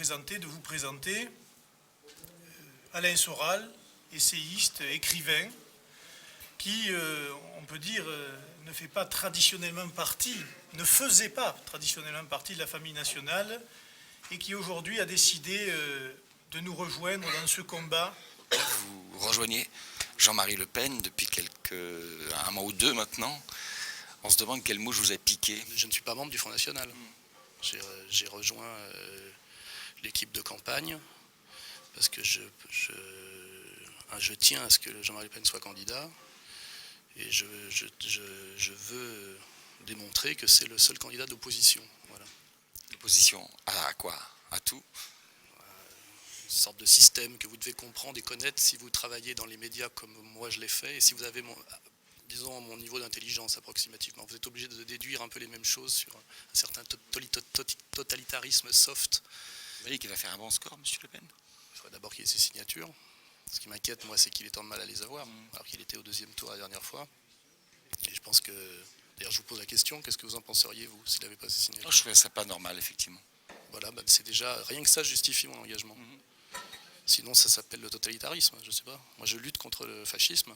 de vous présenter Alain Soral, essayiste, écrivain, qui, on peut dire, ne faisait pas traditionnellement partie de la famille nationale et qui aujourd'hui a décidé de nous rejoindre dans ce combat. Vous rejoignez Jean-Marie Le Pen depuis un mois ou deux maintenant. On se demande quel mot je vous ai piqué. Je ne suis pas membre du Front National. J'ai rejoint l'équipe de campagne parce que je tiens à ce que Jean-Marie Le Pen soit candidat et je veux démontrer que c'est le seul candidat d'opposition. Voilà. L'opposition à quoi? À tout? Une sorte de système que vous devez comprendre et connaître si vous travaillez dans les médias comme moi je l'ai fait et si vous avez disons mon niveau d'intelligence approximativement. Vous êtes obligé de déduire un peu les mêmes choses sur un certain totalitarisme soft. Vous voyez qu'il va faire un bon score, M. Le Pen? Il faudrait d'abord qu'il ait ses signatures. Ce qui m'inquiète, moi, c'est qu'il ait tant de mal à les avoir, alors qu'il était au deuxième tour la dernière fois. Et je pense que... D'ailleurs, je vous pose la question, qu'est-ce que vous en penseriez, vous, s'il n'avait pas ses signatures? Je trouvais ça pas normal, effectivement. Voilà, c'est déjà... Rien que ça justifie mon engagement. Sinon, ça s'appelle le totalitarisme, je sais pas. Moi, je lutte contre le fascisme.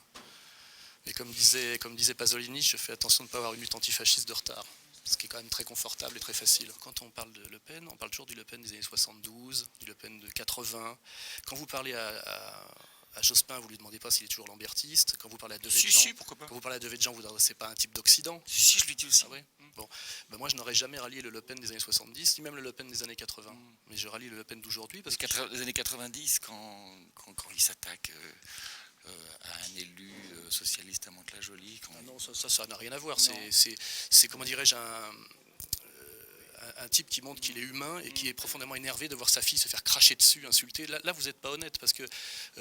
Mais comme disait Pasolini, je fais attention de ne pas avoir une lutte antifasciste de retard. Ce qui est quand même très confortable et très facile. Quand on parle de Le Pen, on parle toujours du Le Pen des années 72, du Le Pen de 80. Quand vous parlez à Jospin, vous ne lui demandez pas s'il est toujours lambertiste. Quand vous parlez à Devedjian, pourquoi pas. Quand vous parlez à Devedjian, vous ne c'est pas un type d'Occident. Si, je lui dis aussi. Ah ouais. Bon. Ben moi, je n'aurais jamais rallié le Le Pen des années 70, ni même le Le Pen des années 80. Mais je rallie le Le Pen d'aujourd'hui. Parce que les années 90, quand il s'attaque à un élu socialiste à Mantes-la-Jolie. Ah non, ça n'a rien à voir. C'est comment dirais-je, un type qui montre qu'il est humain et qui est profondément énervé de voir sa fille se faire cracher dessus, insulter. Là vous n'êtes pas honnête parce que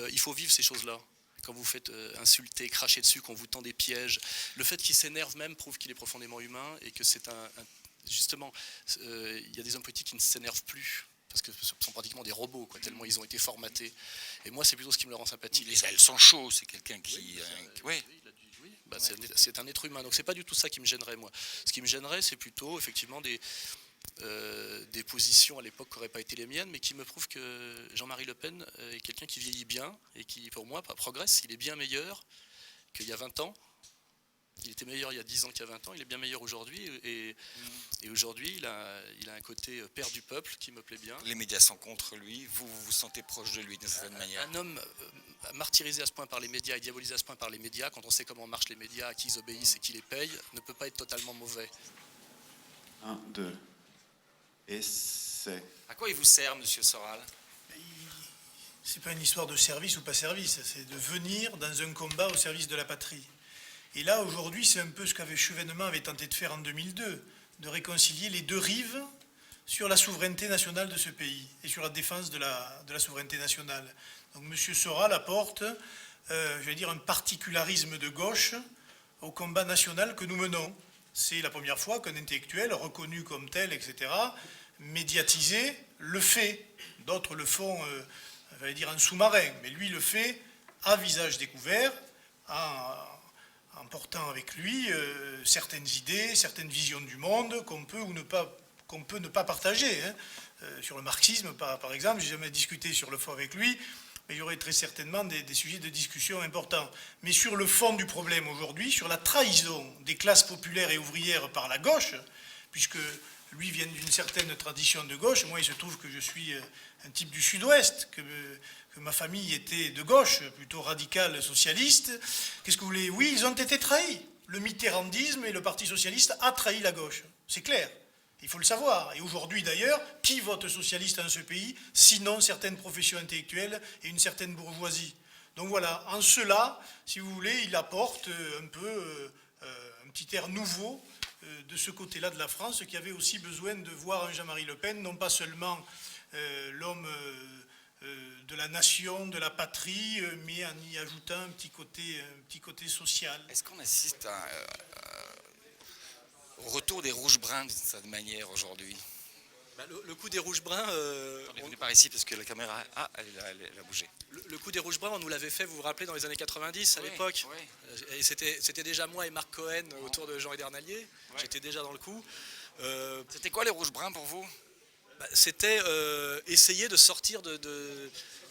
il faut vivre ces choses-là. Quand vous faites insulter, cracher dessus, qu'on vous tend des pièges, le fait qu'il s'énerve même prouve qu'il est profondément humain et que c'est justement, il y a des hommes politiques qui ne s'énervent plus. Parce que ce sont pratiquement des robots, quoi, tellement ils ont été formatés. Et moi, c'est plutôt ce qui me le rend sympathique. Les ailes sont chaudes, c'est quelqu'un qui... C'est un être humain, donc c'est pas du tout ça qui me gênerait, moi. Ce qui me gênerait, c'est plutôt, effectivement, des positions à l'époque qui n'auraient pas été les miennes, mais qui me prouvent que Jean-Marie Le Pen est quelqu'un qui vieillit bien et qui, pour moi, progresse. Il est bien meilleur qu'il y a 20 ans. Il était meilleur il y a 10 ans qu'il y a 20 ans, il est bien meilleur aujourd'hui. Et aujourd'hui, il a un côté père du peuple qui me plaît bien. Les médias sont contre lui, vous vous sentez proche de lui d'une certaine manière. Un homme martyrisé à ce point par les médias et diabolisé à ce point par les médias, quand on sait comment marchent les médias, à qui ils obéissent et qui les payent, ne peut pas être totalement mauvais. 1, 2. Et c'est... À quoi il vous sert, monsieur Soral? C'est pas une histoire de service ou pas service, c'est de venir dans un combat au service de la patrie. Et là, aujourd'hui, c'est un peu ce qu'avait Chevènement avait tenté de faire en 2002, de réconcilier les deux rives sur la souveraineté nationale de ce pays et sur la défense de la souveraineté nationale. Donc M. Soral apporte, je vais dire, un particularisme de gauche au combat national que nous menons. C'est la première fois qu'un intellectuel, reconnu comme tel, etc., médiatisé, le fait. D'autres le font, je vais dire, en sous-marin, mais lui le fait à visage découvert, en portant avec lui certaines idées, certaines visions du monde qu'on peut ne pas partager. Sur le marxisme, par exemple, je n'ai jamais discuté sur le fond avec lui, mais il y aurait très certainement des sujets de discussion importants. Mais sur le fond du problème aujourd'hui, sur la trahison des classes populaires et ouvrières par la gauche, puisque lui vient d'une certaine tradition de gauche, moi il se trouve que je suis un type du sud-ouest, que ma famille était de gauche, plutôt radicale, socialiste. Qu'est-ce que vous voulez? Oui, ils ont été trahis. Le mitterrandisme et le Parti socialiste a trahi la gauche. C'est clair. Il faut le savoir. Et aujourd'hui, d'ailleurs, qui vote socialiste dans ce pays, sinon certaines professions intellectuelles et une certaine bourgeoisie? Donc voilà, en cela, si vous voulez, il apporte un peu un petit air nouveau de ce côté-là de la France, qui avait aussi besoin de voir un Jean-Marie Le Pen, non pas seulement l'homme de la nation, de la patrie, mais en y ajoutant un petit côté social. Est-ce qu'on assiste au retour des rouges-bruns d'une certaine manière aujourd'hui? Le coup des rouges-bruns... Attendez, venez par ici parce que la caméra... Ah, elle a bougé. Le coup des rouges-bruns, on nous l'avait fait, vous vous rappelez, dans les années 90, à l'époque. Oui. Et c'était déjà moi et Marc Cohen autour de Jean Edernalier. J'étais déjà dans le coup. C'était quoi les rouges-bruns pour vous? C'était essayer de sortir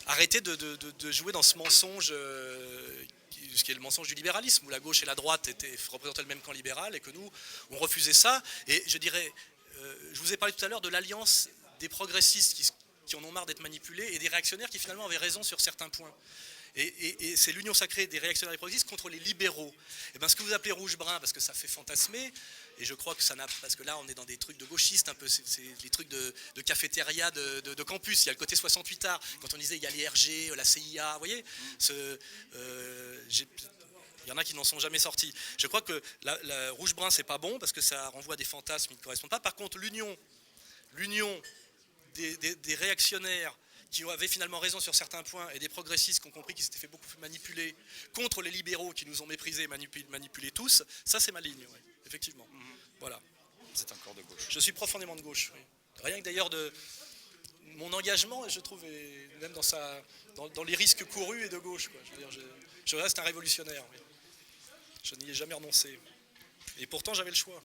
arrêter de jouer dans ce mensonge, ce qui est le mensonge du libéralisme, où la gauche et la droite représentaient le même camp libéral et que nous, on refusait ça. Et je dirais, je vous ai parlé tout à l'heure de l'alliance des progressistes qui en ont marre d'être manipulés et des réactionnaires qui finalement avaient raison sur certains points. Et c'est l'union sacrée des réactionnaires et des progressistes contre les libéraux. Et bien ce que vous appelez rouge-brun, parce que ça fait fantasmer, et je crois que ça n'a, parce que là on est dans des trucs de gauchistes un peu, c'est les trucs de cafétéria de campus, il y a le côté 68 art, quand on disait il y a les RG, la CIA, vous voyez, il y en a qui n'en sont jamais sortis. Je crois que la rouge-brun c'est pas bon, parce que ça renvoie à des fantasmes qui ne correspondent pas. Par contre l'union des réactionnaires qui avaient finalement raison sur certains points, et des progressistes qui ont compris qu'ils s'étaient fait beaucoup manipuler, contre les libéraux qui nous ont méprisés et manipulés tous, ça c'est ma ligne, ouais, effectivement. Voilà. Vous êtes encore de gauche. Je suis profondément de gauche, oui. Rien que d'ailleurs de mon engagement, je trouve, même dans les risques courus, et de gauche, quoi. Je veux dire, je reste un révolutionnaire, oui. Je n'y ai jamais renoncé. Et pourtant j'avais le choix.